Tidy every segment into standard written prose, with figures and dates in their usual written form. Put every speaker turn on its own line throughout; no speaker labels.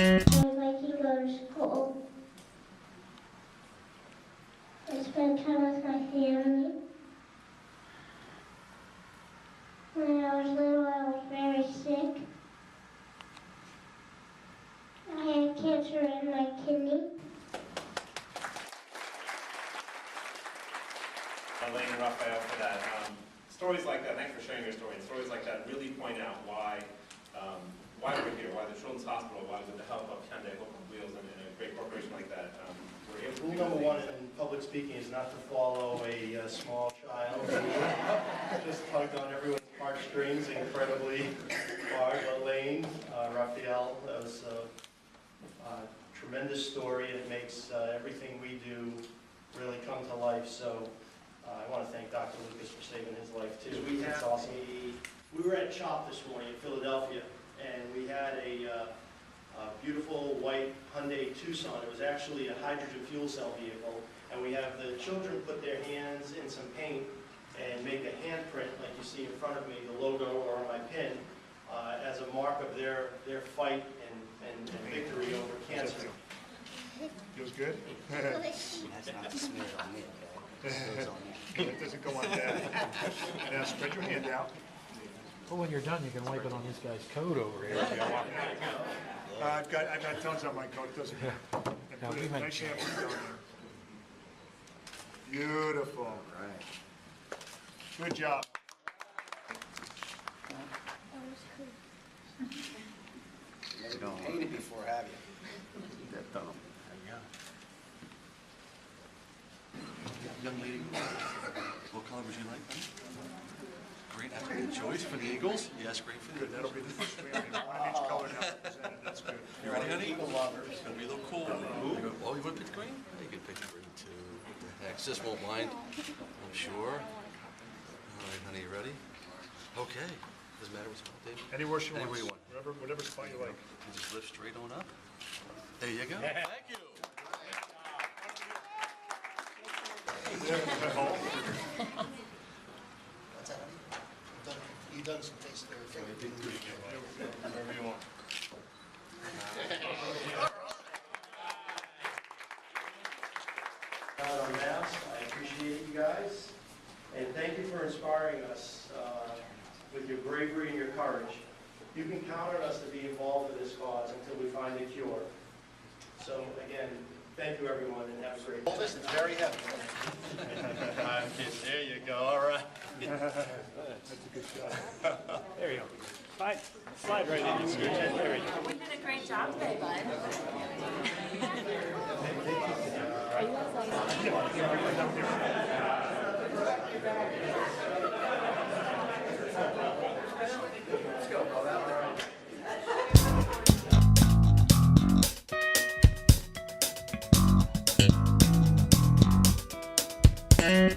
like to go to school. I spend time with my family. When I was little, I was very sick. I had cancer in my kidney.
Elaine and Raphael for that. Stories like that, thanks for sharing your story. Stories like that really point out why we're here, why the Children's Hospital, why with the help of Hyundai, Hope on Wheels, and a great corporation like that, we're able to
Rule
do
number
things.
one in public speaking is not to follow a small child. Just tugged on everyone's heartstrings incredibly hard. Elaine, Raphael, that was a tremendous story. It makes everything we do really come to life. So I want to thank Dr. Lucas for saving his life too. It's awesome. We were at CHOP this morning in Philadelphia, and we had a beautiful white Hyundai Tucson. It was actually a hydrogen fuel cell vehicle, and we have the children put their hands in some paint and make a handprint like you see in front of me, the logo or my pin, as a mark of their fight and victory over cancer.
Feels good?
That's not to smear it on me, okay? It goes on you.
It doesn't go on that. Now spread your hand out.
Well, when you're done, you can wipe it on this guy's coat over here.
I've got tons on my coat, doesn't it? And
Now,
put
we
a
might-
nice shampoo down there. Beautiful.
Right.
Good job.
You never been painted before, have you? That thumb. There you go.
Young lady, what color would you like? Great, that's a good choice for the Eagles. Yes, great for
Good,
the
that'll be the first one of each color now represented. That's good.
You ready, honey? It's gonna be a little cool. Oh, you want to pick green? Yeah, you can pick green too. What the heck? Sis won't mind, I'm sure. All right, honey, you ready? Okay. Doesn't matter what's called, Dave.
Anywhere she
Anywhere
wants.
you want.
Whatever spot you like.
You just lift straight on up. There you go. Thank you.
What's that, honey? You done some face there.
Whatever you want.
Out on mass. I appreciate you guys, and thank you for inspiring us with your bravery and your courage. You can count on us to be involved in this cause until we find a cure. So again, thank you everyone, and have a great day.
Hold this, it's very heavy.
There you go, all right.
That's a good shot.
There you go. Slide right in. There you go.
We did a great job today, bud.
Let's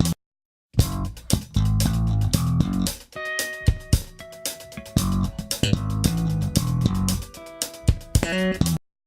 go.